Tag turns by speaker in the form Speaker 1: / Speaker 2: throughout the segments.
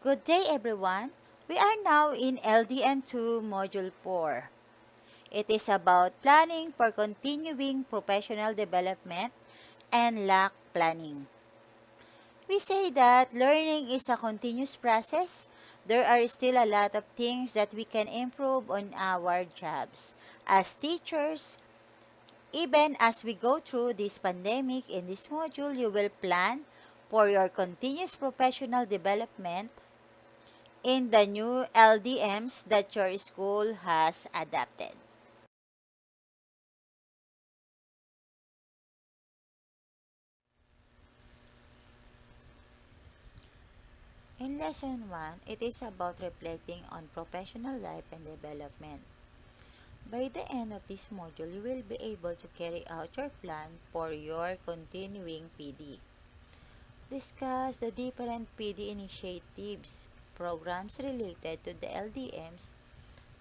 Speaker 1: Good day, everyone. We are now in LDM2 Module 4. It is about planning for continuing professional development and lack planning. We say that learning is a continuous process. There are still a lot of things that we can improve on our jobs as teachers. Even as we go through this pandemic, in this module, you will plan for your continuous professional development in the new LDMs that your school has adapted. In Lesson 1, it is about reflecting on professional life and development. By the end of this module, you will be able to carry out your plan for your continuing PD. Discuss the different PD initiatives, programs related to the LDMs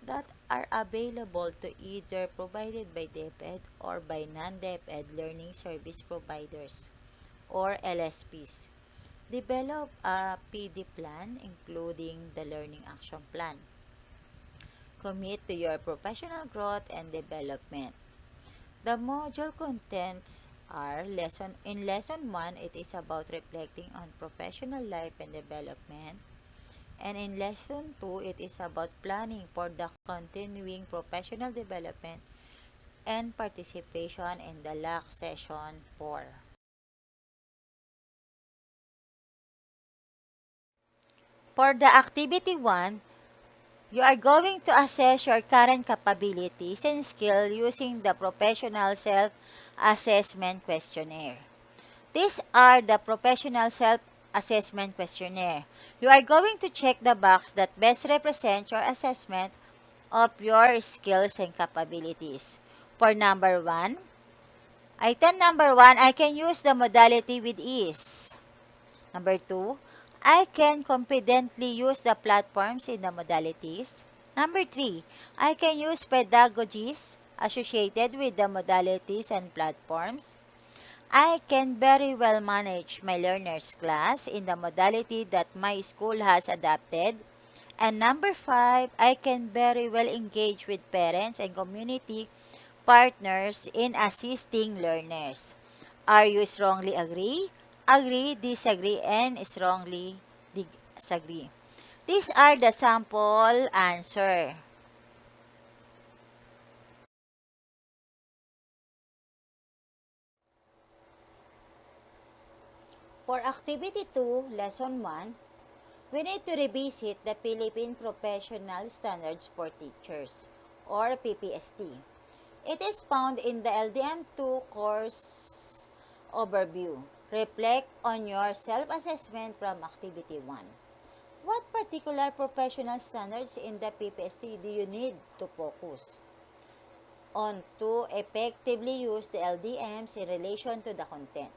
Speaker 1: that are available to either provided by DepEd or by non-DepEd learning service providers or LSPs. Develop a PD plan including the Learning Action Plan. Commit to your professional growth and development. The module contents are in lesson 1 it is about reflecting on professional life and development, and in lesson 2 it is about planning for the continuing professional development and participation in the LAC session 4. For the activity 1, you are going to assess your current capabilities and skill using the professional self-assessment questionnaire. These are the professional self-assessment questionnaire. You are going to check the box that best represents your assessment of your skills and capabilities. For number 1, item number 1, I can use the modality with ease. Number 2, I can confidently use the platforms in the modalities. Number 3, I can use pedagogies associated with the modalities and platforms. I can very well manage my learners' class in the modality that my school has adopted. And number 5, I can very well engage with parents and community partners in assisting learners. Are you strongly agree, disagree, and strongly disagree? These are the sample answer. For activity 2, lesson 1, we need to revisit the Philippine Professional Standards for Teachers, or PPST. It is found in the LDM2 course overview. Reflect on your self-assessment from activity 1. What particular professional standards in the PPST do you need to focus on to effectively use the LDMs in relation to the content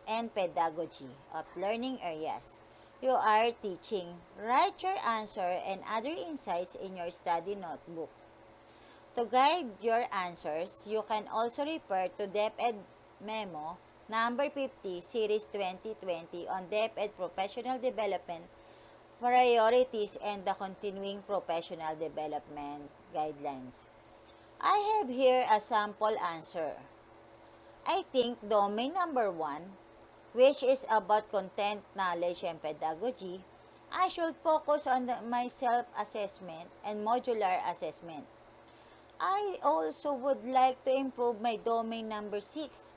Speaker 1: and pedagogy of learning areas you are teaching? Write your answer and other insights in your study notebook. To guide your answers, you can also refer to DepEd Memo number 50, Series 2020 on DepEd Professional Development Priorities and the Continuing Professional Development Guidelines. I have here a sample answer. I think domain number 1, which is about content, knowledge, and pedagogy, I should focus on my self-assessment and modular assessment. I also would like to improve my domain number 6,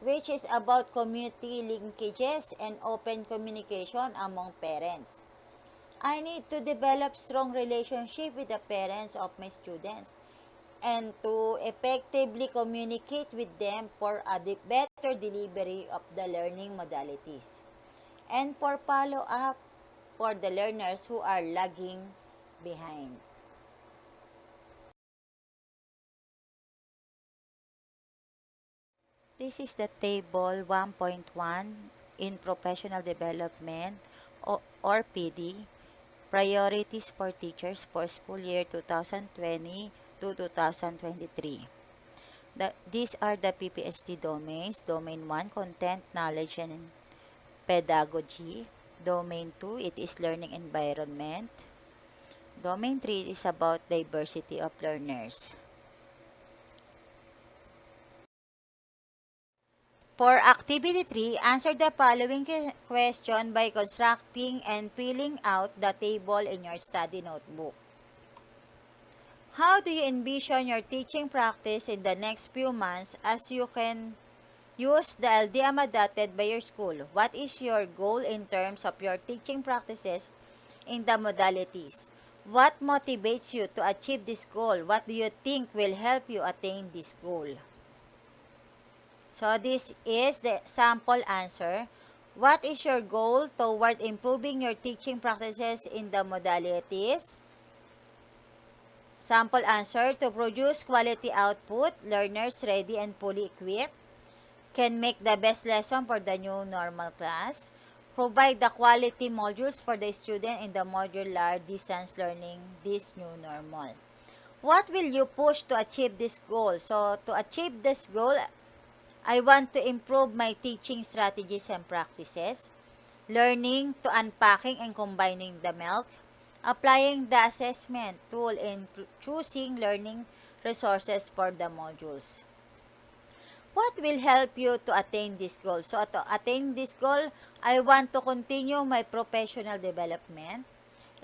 Speaker 1: which is about community linkages and open communication among parents. I need to develop strong relationship with the parents of my students and to effectively communicate with them for a better delivery of the learning modalities and for follow-up for the learners who are lagging behind. This is the table 1.1 in professional development or PD, priorities for teachers for school year 2020 to 2023. These are the PPST domains. Domain 1, content, knowledge, and pedagogy. Domain 2, it is learning environment. Domain 3 is about diversity of learners. For activity 3, answer the following question by constructing and filling out the table in your study notebook. How do you envision your teaching practice in the next few months as you can use the LDM adopted by your school? What is your goal in terms of your teaching practices in the modalities? What motivates you to achieve this goal? What do you think will help you attain this goal? So this is the sample answer. What is your goal toward improving your teaching practices in the modalities? Sample answer, to produce quality output, learners ready and fully equipped, can make the best lesson for the new normal class, provide the quality modules for the student in the modular distance learning, this new normal. What will you push to achieve this goal? So to achieve this goal, I want to improve my teaching strategies and practices, learning to unpacking and combining the milk, applying the assessment tool in choosing learning resources for the modules. What will help you to attain this goal? So to attain this goal, I want to continue my professional development,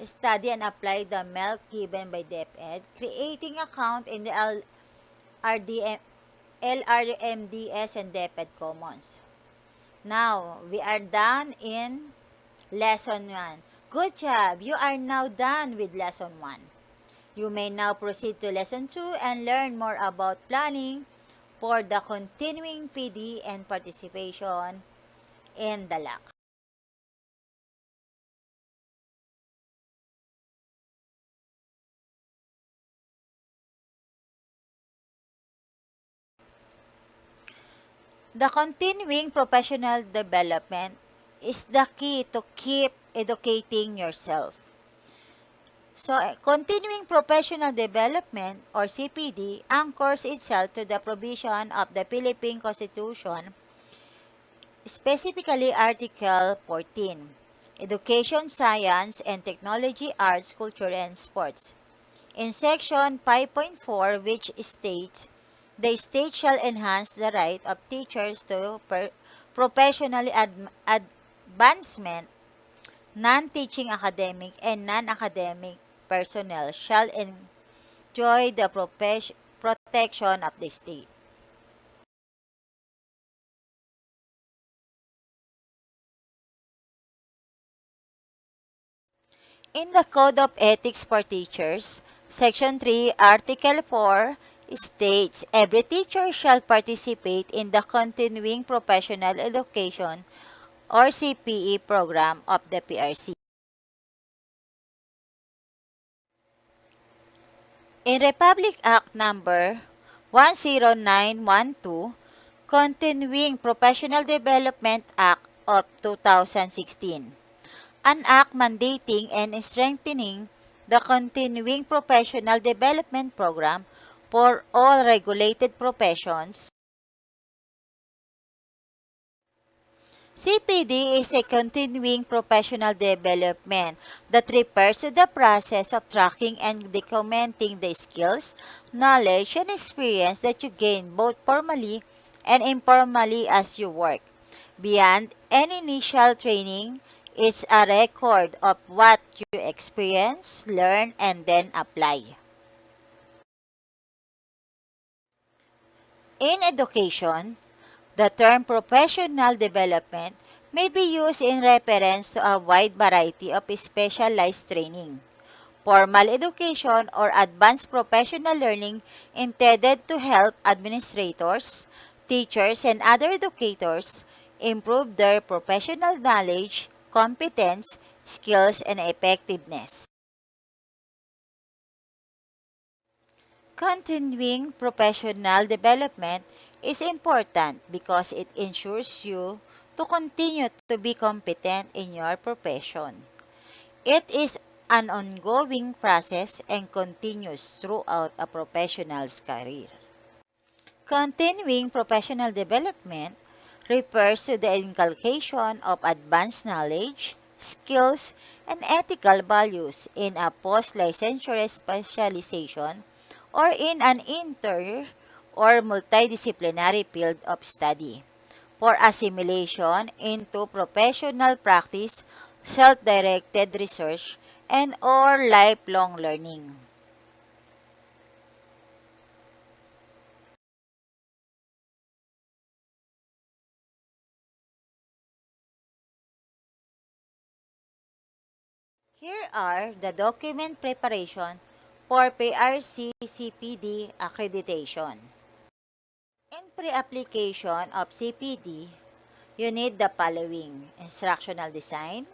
Speaker 1: study and apply the milk given by DepEd, creating account in the LRMDS and DepEd Commons. Now, we are done in Lesson 1. Good job! You are now done with Lesson 1. You may now proceed to Lesson 2 and learn more about planning for the continuing PD and participation in the LAC. The continuing professional development is the key to keep educating yourself. So, continuing professional development or CPD anchors itself to the provision of the Philippine Constitution, specifically Article 14, Education, Science, and Technology, Arts, Culture, and Sports. In Section 5.4, which states, the state shall enhance the right of teachers to professional advancement. Non-teaching academic and non-academic personnel shall enjoy the protection of the state. In the Code of Ethics for Teachers, Section 3, Article 4 states, every teacher shall participate in the continuing professional education or CPE program of the PRC. In Republic Act Number 10912, Continuing Professional Development Act of 2016, an act mandating and strengthening the continuing professional development program for all regulated professions. CPD is a continuing professional development that refers to the process of tracking and documenting the skills, knowledge, and experience that you gain both formally and informally as you work. Beyond any initial training, it's a record of what you experience, learn, and then apply. In education, the term professional development may be used in reference to a wide variety of specialized training, formal education, or advanced professional learning intended to help administrators, teachers, and other educators improve their professional knowledge, competence, skills, and effectiveness. Continuing professional development is important because it ensures you to continue to be competent in your profession. It is an ongoing process and continues throughout a professional's career. Continuing professional development refers to the inculcation of advanced knowledge, skills, and ethical values in a post-licensure specialization or in an inter or multidisciplinary field of study for assimilation into professional practice, self-directed research, and or lifelong learning. Here are the document preparation for PRC-CPD accreditation. In pre-application of CPD, you need the following: instructional design,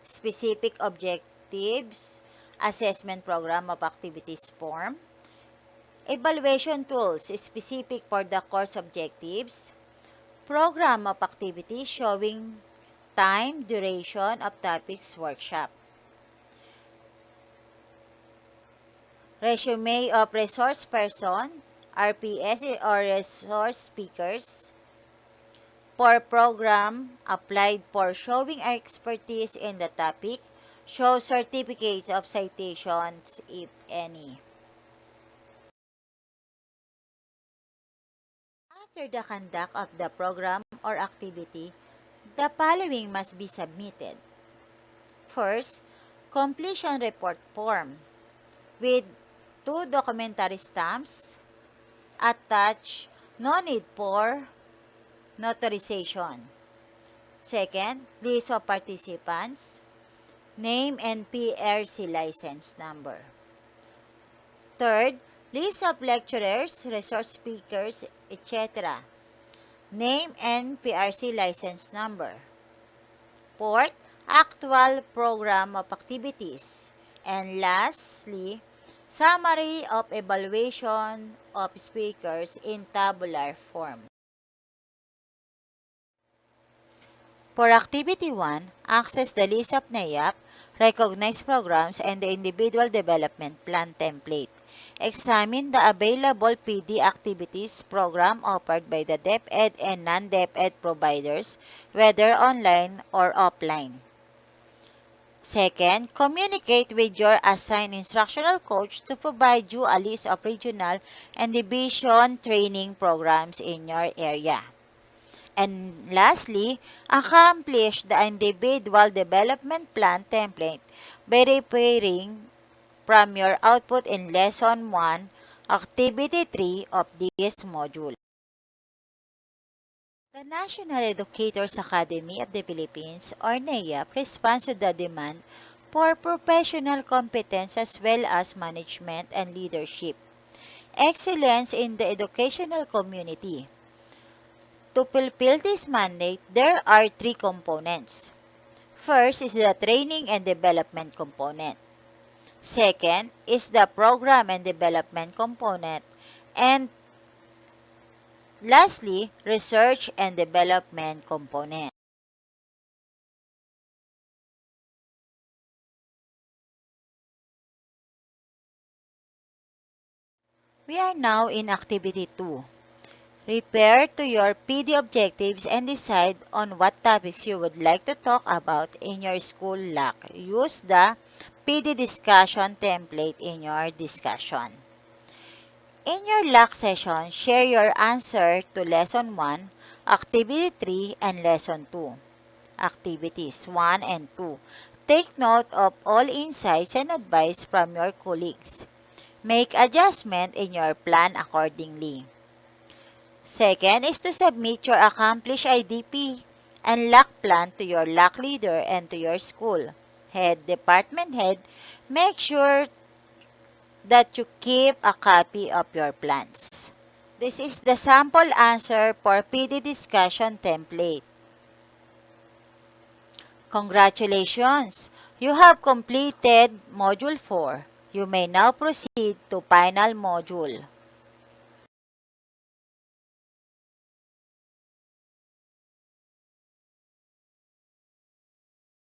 Speaker 1: specific objectives, assessment program of activities form, evaluation tools specific for the course objectives, program of activities showing time, duration of topics workshop, resume of resource person, RPS or resource speakers, for program applied for showing expertise in the topic, show certificates of citations if any. After the conduct of the program or activity, the following must be submitted. First, completion report form with 2 documentary stamps attached, no need for notarization. Second, list of participants, name and PRC license number. Third, list of lecturers, resource speakers, etc. Name and PRC license number. Fourth, actual program of activities. And lastly, summary of evaluation of speakers in tabular form. For Activity 1, access the list of NAIAP, recognized programs, and the Individual Development Plan template. Examine the available PD activities program offered by the DepEd and non-DepEd providers, whether online or offline. Second, communicate with your assigned instructional coach to provide you a list of regional and division training programs in your area. And lastly, accomplish the individual development plan template by repairing from your output in Lesson 1, Activity 3 of this module. The National Educators Academy of the Philippines, or NAIAP, responds to the demand for professional competence as well as management and leadership. Excellence in the educational community. To fulfill this mandate, there are 3 components. First is the training and development component. Second is the program and development component. And lastly, research and development component. We are now in Activity 2. Repair to your PD objectives and decide on what topics you would like to talk about in your school LAC. Use the PD discussion template in your discussion. In your LAC session, share your answer to Lesson 1, Activity 3, and Lesson 2. Activities 1 and 2. Take note of all insights and advice from your colleagues. Make adjustment in your plan accordingly. Second is to submit your accomplished IDP and LAC plan to your LAC leader and to your school head, department head. Make sure that you keep a copy of your plans. This is the sample answer for PD discussion template. Congratulations! You have completed Module 4. You may now proceed to final module.